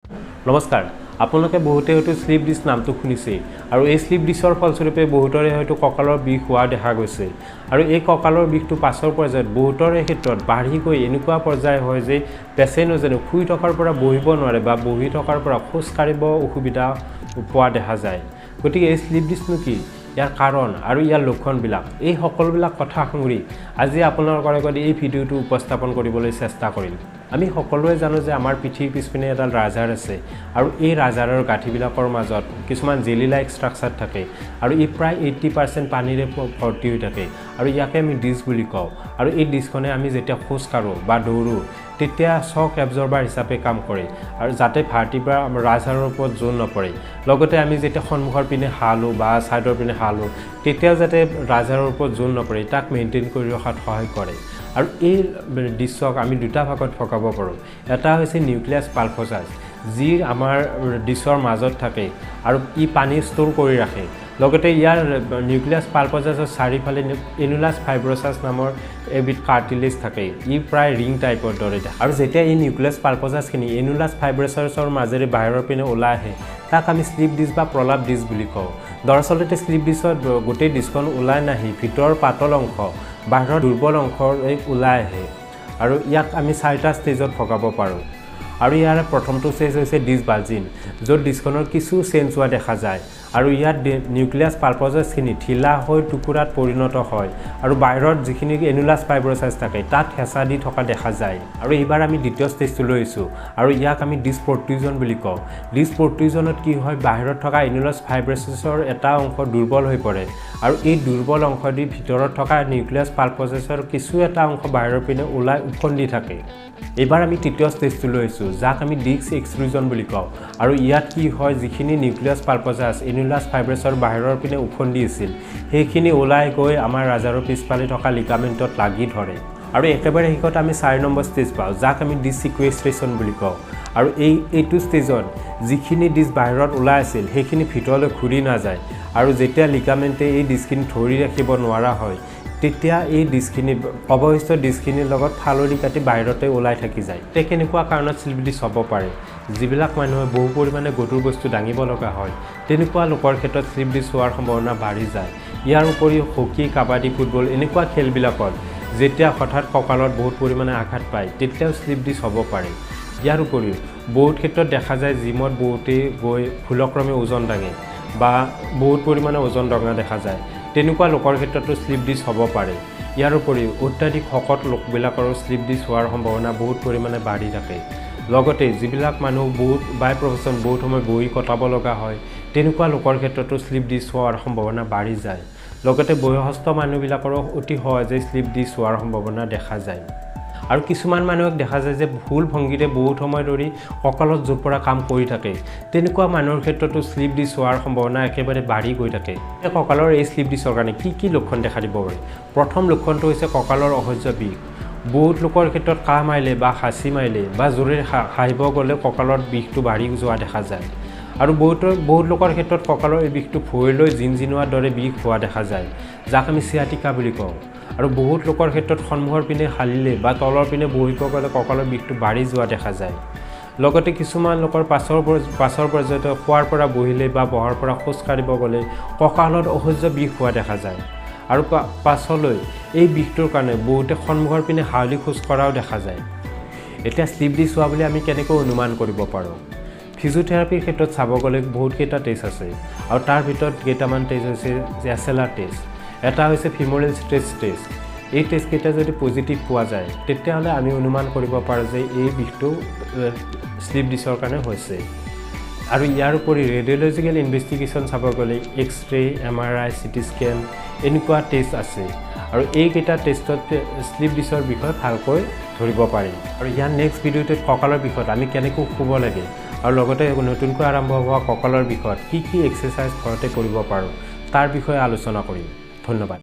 নমস্কাৰ আপোনালোকে বহুতে হয়তো স্লিপ ডিস্ক নামটো শুনিছে আৰু এই স্লিপ ডিস্কৰ ফলস্বৰূপে বহুতৰে হয়তো কঁকালৰ বিষ হোৱা দেখা গৈছে আৰু এই কঁকালৰ বিষটো পাছৰ পৰ্যায়ত বহুতৰে ক্ষেত্ৰত বাঢ়ি গৈ এনেকুৱা পৰ্যায় হয় যে পেচেণ্টজনে শুই থকাৰ পৰা বহিব নোৱাৰে বা বহি থকাৰ পৰা খোজ কাঢ়িব অসুবিধা পোৱা দেখা যায় গতিকে এই স্লিপ ডিস্কনো কি ইয়াৰ কাৰণ আৰু ইয়াৰ লক্ষণবিলাক এই সকলোবিলাক কথা সাঙুৰি আজি আপোনালোকৰ আগত এই ভিডিঅ'টো উপস্থাপন কৰিবলৈ চেষ্টা কৰিম আমি সকলোৱে জানো যে আমাৰ পিঠিৰ পিছপিনে এডাল ৰাজহাড় আছে আৰু এই ৰাজহাড়ৰ গাঁঠিবিলাকৰ মাজত কিছুমান জেলি লাইক ষ্ট্ৰাকচাৰ থাকে আৰু ই প্ৰায় 80% পানীৰে ভৰ্তি হৈ থাকে আৰু ইয়াকে আমি ডিস্ক বুলি কওঁ আৰু এই ডিস্কখনে আমি যেতিয়া খোজ কাঢ়ো বা দৌৰোঁ তেতিয়া শ্বক এবজৰ্বাৰ হিচাপে কাম কৰে আৰু যাতে ভাৰ্টিব্ৰা ৰাজহাড়ৰ ওপৰত জোৰ নপৰে লগতে আমি যেতিয়া সন্মুখৰ পিনে হালো বা সাইডৰ পিনে হালো তেতিয়া যাতে ৰাজহাড়ৰ ওপৰত জোৰ নপৰে তাক মেইনটেইন কৰি ৰখাত সহায় কৰে আৰু এই ডিস্কক আমি দুটা ভাগত ভগাব পাৰোঁ এটা হৈছে নিউক্লিয়াছ পালফোজাছ যি আমাৰ ডিস্কৰ মাজত থাকে আৰু ই পানী ষ্ট'ৰ কৰি ৰাখে লগতে ইয়াৰ নিউক্লিয়াছ পালফোজাছৰ চাৰিওফালে এনুলাছ ফাইব্ৰছাছ নামৰ এবিধ কাৰ্টিলেজ থাকে ই প্ৰায় ৰিং টাইপৰ দৰে থাকে আৰু যেতিয়া এই নিউক্লিয়াছ পালফোজাছখিনি এনুলাছ ফাইব্ৰছাছৰ মাজেৰে বাহিৰৰ পিনে ওলাই আহে তাক আমি স্লিপ ডিস্ক বা প্ৰলাপ ডিস্ক বুলি কওঁ দৰাচলতে স্লিপ ডিস্কত গোটেই ডিস্কখন ওলাই নাহি ভিতৰৰ পাতল অংশ বাহিৰৰ দুৰ্বল অংশৰ ওলাই আহে আৰু ইয়াক আমি 4টা ষ্টেজত ভগাব পাৰোঁ আৰু ইয়াৰ প্ৰথমটো ষ্টেজ হৈছে ডিস্ক বালজিন য'ত ডিস্কখনৰ কিছু চেঞ্জ হোৱা দেখা যায় আৰু ইয়াত নিউক্লিয়াছ পালফোজাছখিনি ঢিলা হৈ টুকুৰাত পৰিণত হয় আৰু বাহিৰত যিখিনি এনুলাছ ফাইব্ৰছাছ থাকে তাত হেঁচা দি থকা দেখা যায় আৰু এইবাৰ আমি দ্বিতীয় ষ্টেজটো লৈছোঁ আৰু ইয়াক আমি ডিস্ক প্ৰট্ৰুজন বুলি কওঁ ডিস্ক প্ৰট্ৰুজনত কি হয় বাহিৰত থকা এনুলাছ ফাইব্ৰছাছৰ এটা অংশ দুৰ্বল হৈ পৰে আৰু এই দুৰ্বল অংশ দি ভিতৰত থকা নিউক্লিয়াছ পালফোজাছৰ কিছু এটা অংশ বাহিৰৰ পিনে ওলাই উফন্দি থাকে এইবাৰ আমি তৃতীয় ষ্টেজটো লৈছোঁ যাক আমি ডিস্ক এক্সট্ৰুজন বুলি কওঁ আৰু ইয়াত কি হয় যিখিনি নিউক্লিয়াছ পালফোজাছ এনুলাছ ফাইব্ৰছৰ বাহিৰৰ পিনে উফন্দি আছিল সেইখিনি ওলাই গৈ আমাৰ ৰাজহাড়ৰ পিছফালে থকা লিগামেণ্টত লাগি ধৰে আৰু একেবাৰে শেষত আমি 4 নম্বৰ ষ্টেজ পাওঁ যাক আমি ডিস্ক ছিকুৱেষ্ট্ৰেশ্যন বুলি কওঁ আৰু এইটো ষ্টেজত যিখিনি ডিস্ক বাহিৰত ওলাই আছিল সেইখিনি ভিতৰলৈ ঘূৰি নাযায় আৰু যেতিয়া লিগামেণ্টে এই ডিস্কখিনি ধৰি ৰাখিব নোৱাৰা হয় তেতিয়া এই ডিস্কখিনি অৱশিষ্ট ডিস্কখিনিৰ লগত ফালৰি কাটি বাহিৰতে ওলাই থাকি যায় কেনেকুৱা কাৰণত স্লিপ ডিস্ক হ'ব পাৰে যিবিলাক মানুহে বহু পৰিমাণে গধুৰ বস্তু দাঙিব লগা হয় তেনেকুৱা লোকৰ ক্ষেত্ৰত স্লিপ ডিস্ক হোৱাৰ সম্ভাৱনা বাঢ়ি যায় ইয়াৰ উপৰিও হকী কাবাডী ফুটবল এনেকুৱা খেলবিলাকত যেতিয়া হঠাৎ কঁকালত বহুত পৰিমাণে আঘাত পায় তেতিয়াও স্লিপ ডিস্ক হ'ব পাৰে ইয়াৰ উপৰিও বহুত ক্ষেত্ৰত দেখা যায় জিমত বহুতেই গৈ ভুলক্ৰমে ওজন দাঙে বা বহুত পৰিমাণে ওজন দঙা দেখা যায় তেনেকুৱা লোকৰ ক্ষেত্ৰতো স্লিপ ডিস্ক হ'ব পাৰে ইয়াৰ উপৰিও অত্যাধিক শকত লোকবিলাকৰো স্লিপ ডিস্ক হোৱাৰ সম্ভাৱনা বহুত পৰিমাণে বাঢ়ি থাকে লগতে যিবিলাক মানুহ বহুত বাই প্ৰফেশ্যন বহুত সময় বহি কটাব লগা হয় তেনেকুৱা লোকৰ ক্ষেত্ৰতো স্লিপ ডিস্ক হোৱাৰ সম্ভাৱনা বাঢ়ি যায় লগতে বয়সস্থ মানুহবিলাকৰো অতি সহজে স্লিপ ডিস্ক হোৱাৰ সম্ভাৱনা দেখা যায় আৰু কিছুমান মানুহক দেখা যায় যে ভুল ভংগীৰে বহুত সময় ধৰি কঁকালত জোৰ পৰা কাম কৰি থাকে তেনেকুৱা মানুহৰ ক্ষেত্ৰতো স্লিপ ডিস্ক হোৱাৰ সম্ভাৱনা একেবাৰে বাঢ়ি গৈ থাকে কঁকালৰ এই স্লিপ ডিস্কৰ কাৰণে কি লক্ষণ দেখা দিব পাৰে প্ৰথম লক্ষণটো হৈছে কঁকালৰ অসহ্য বিষ বহুত লোকৰ ক্ষেত্ৰত কাহ মাৰিলে বা হাঁচি মাৰিলে বা জোৰে হাঁহিব গ'লে কঁকালৰ বিষটো বাঢ়ি যোৱা দেখা যায় আৰু বহুত লোকৰ ক্ষেত্ৰত কঁকালৰ এই বিষটো ভৰি লৈ জিনজিনোৱাৰ দৰে বিষ হোৱা দেখা যায় যাক আমি চিয়াটিকা বুলি কওঁ আৰু বহুত লোকৰ ক্ষেত্ৰত সন্মুখৰ পিনে হালিলে বা তলৰ পিনে বহিব গ'লে কঁকালৰ বিষটো বাঢ়ি যোৱা দেখা যায় লগতে কিছুমান লোকৰ পাছৰ পৰ্যায়ত খোৱাৰ পৰা বহিলে বা বহাৰ পৰা খোজ কাঢ়িব গ'লে কঁকালত অসহ্য বিষ হোৱা দেখা যায় আৰু পাছলৈ এই বিষটোৰ কাৰণে বহুতে সন্মুখৰ পিনে হাউলি খোজ কঢ়াও দেখা যায় এতিয়া স্লিপ ডিস্ক হোৱা বুলি আমি কেনেকৈ অনুমান কৰিব পাৰোঁ ফিজিঅ'থেৰাপিৰ ক্ষেত্ৰত চাব গ'লে বহুতকেইটা টেষ্ট আছে আৰু তাৰ ভিতৰত কেইটামান টেষ্ট হৈছে SLR টেষ্ট এটা হৈছে ফিম'ৰেল ষ্ট্ৰেছ টেষ্ট এই টেষ্টকেইটা যদি পজিটিভ পোৱা যায় তেতিয়াহ'লে আমি অনুমান কৰিব পাৰোঁ যে এই বিষটো স্লিপ ডিস্কৰ কাৰণে হৈছে আৰু ইয়াৰ উপৰি ৰেডিঅ'লজিকেল ইনভেষ্টিগেশ্যন চাব গ'লে এক্স-ৰে MRI CT স্কেন এনেকুৱা টেষ্ট আছে আৰু এইকেইটা টেষ্টত স্লিপ ডিস্কৰ বিষয়ে ভালকৈ ধৰিব পাৰি আৰু ইয়াৰ নেক্সট ভিডিঅ'টোত কঁকালৰ বিষয়ত আমি কেনেকৈ শুব লাগে আৰু লগতে নতুনকৈ আৰম্ভ হোৱা কঁকালৰ বিষয়ত কি এক্সাৰচাইজ ঘৰতে কৰিব পাৰোঁ তাৰ বিষয়ে আলোচনা কৰিম ধন্যবাদ